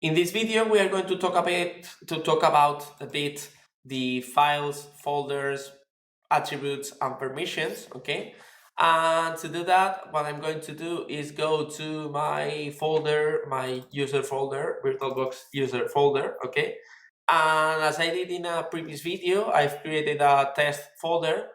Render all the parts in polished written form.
In this video, we are going to talk about a bit the files, folders, attributes, and permissions. Okay, and to do that, what I'm going to do is go to my folder, my user folder, VirtualBox user folder. Okay, and as I did in a previous video, I've created a test folder,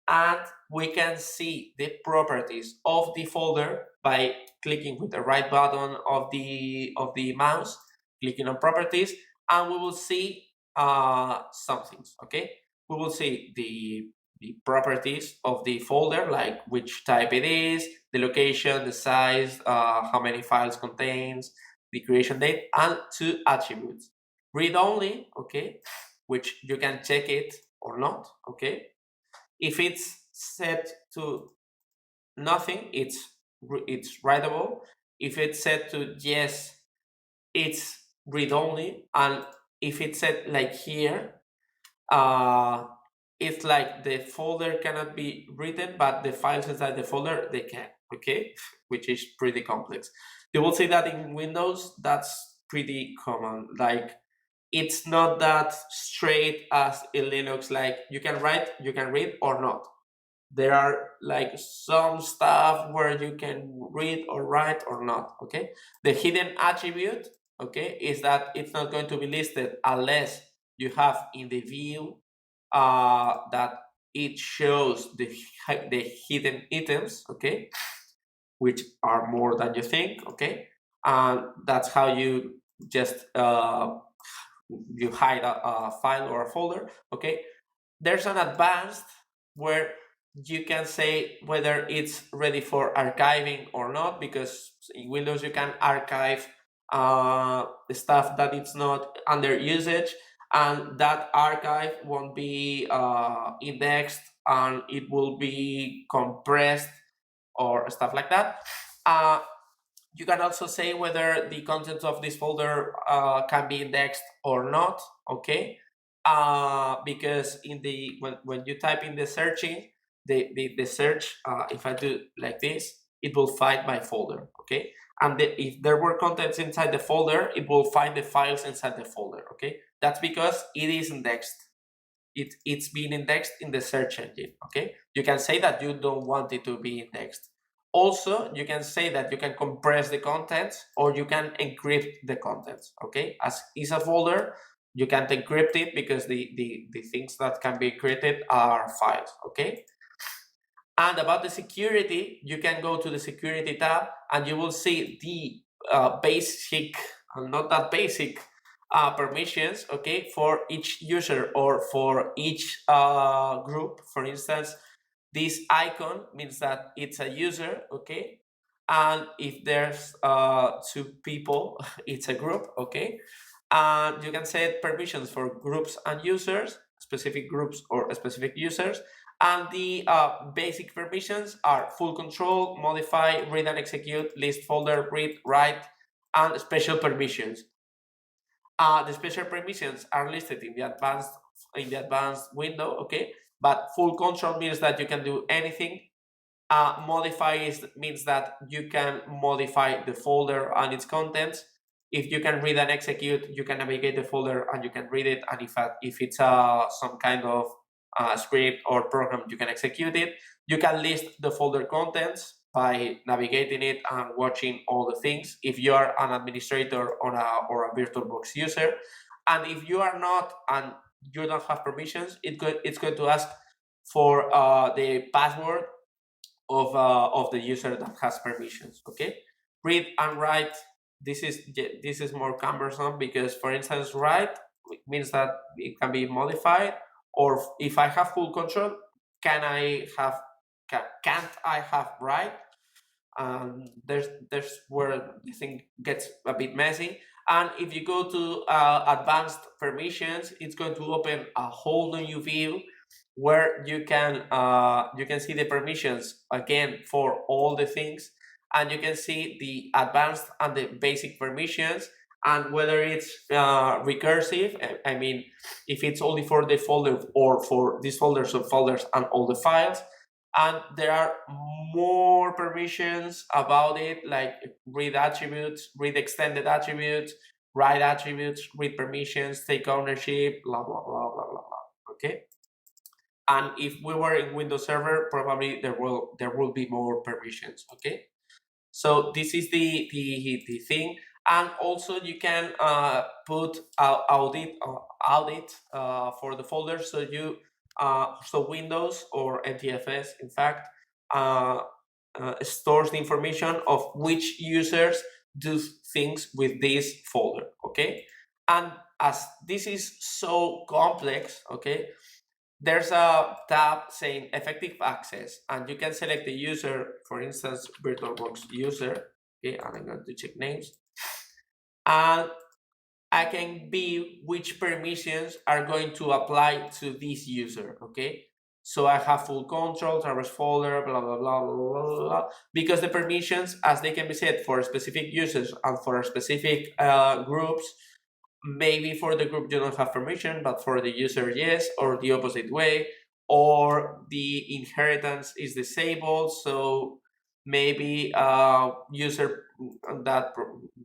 and we can see the properties of the folder by clicking with the right button of the mouse, clicking on properties, and we will see some things. Okay, we will see the properties of the folder, like which type it is, the location, the size, how many files contains, the creation date, and two attributes. Read only, okay, which you can check it or not. Okay, if it's set to nothing, it's writable. If it's set to yes, it's read only. And if it's set like here, uh, it's like the folder cannot be written, but the files inside the folder they can. Okay, which is pretty complex. You will see that in Windows that's pretty common. Like, it's not that straight as in Linux, like you can write, you can read or not. There are like some stuff where you can read or write or not. Okay, the hidden attribute, okay, is that it's not going to be listed unless you have in the view that it shows the hidden items, okay, which are more than you think. Okay, and that's how you just you hide a file or a folder. Okay, there's an advanced where you can say whether it's ready for archiving or not, because in Windows you can archive the stuff that it's not under usage, and that archive won't be indexed, and it will be compressed or stuff like that. Uh, you can also say whether the contents of this folder can be indexed or not. Okay, because in the when you type in the searching, the search, if I do like this, it will find my folder. Okay, and if there were contents inside the folder, it will find the files inside the folder. Okay, that's because it is indexed. It's being indexed in the search engine. Okay, you can say that you don't want it to be indexed. Also, you can say that you can compress the contents or you can encrypt the contents. Okay, as is a folder, you can't encrypt it because the things that can be encrypted are files. Okay, and about the security, you can go to the security tab and you will see the basic, not that basic, permissions, okay, for each user or for each group. For instance, this icon means that it's a user, okay, and if there's two people, it's a group, okay, and you can set permissions for groups and users, specific groups or specific users, and the basic permissions are full control, modify, read and execute, list, folder, read, write, and special permissions. The special permissions are listed in the advanced window, okay. But full control means that you can do anything. Modify means that you can modify the folder and its contents. If you can read and execute, you can navigate the folder and you can read it. And if it's some kind of script or program, you can execute it. You can list the folder contents by navigating it and watching all the things if you are an administrator or a VirtualBox user. And if you are not and you don't have permissions, it's going to ask for the password of the user that has permissions. Okay, read and write. This is more cumbersome because, for instance, write means that it can be modified, or if I have full control, can't I have write? There's where the thing gets a bit messy. And if you go to advanced permissions, it's going to open a whole new view where you can see the permissions again for all the things, and you can see the advanced and the basic permissions, and whether it's recursive. I mean, if it's only for the folder or for these folders of folders and all the files. And there are more permissions about it, like read attributes, read extended attributes, write attributes, read permissions, take ownership, blah blah blah blah blah blah. Okay. And if we were in Windows Server, probably there will be more permissions. Okay. So this is the thing, and also you can put audit for the folder. So so Windows or NTFS, in fact, uh, stores the information of which users do things with this folder. Okay, and as this is so complex, okay, there's a tab saying effective access, and you can select the user, for instance, VirtualBox user. Okay, and I'm going to check names, and I can view which permissions are going to apply to this user. Okay, so I have full control, traverse folder, blah blah blah blah blah blah. Because the permissions, as they can be set for specific users and for specific groups, maybe for the group you don't have permission, but for the user yes, or the opposite way, or the inheritance is disabled, so maybe user that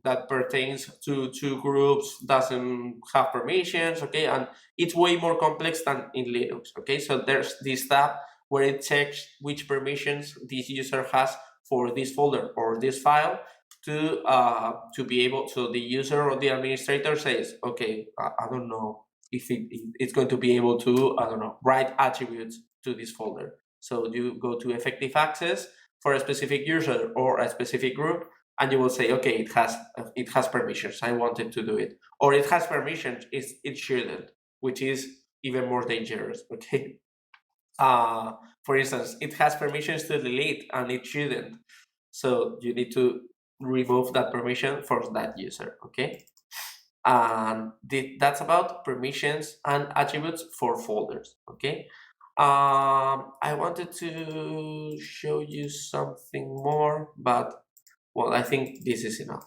that pertains to two groups doesn't have permissions. Okay, and it's way more complex than in Linux. Okay, so there's this tab where it checks which permissions this user has for this folder or this file, to be able, so the user or the administrator says, okay, I don't know if it's going to be able to, I don't know, write attributes to this folder. So you go to effective access for a specific user or a specific group, and you will say, okay, it has permissions, I wanted to do it, or it has permissions, it shouldn't, which is even more dangerous. Okay, uh, for instance, it has permissions to delete and it shouldn't. So you need to remove that permission for that user. Okay. And that's about permissions and attributes for folders. Okay. I wanted to show you something more, but well, I think this is enough.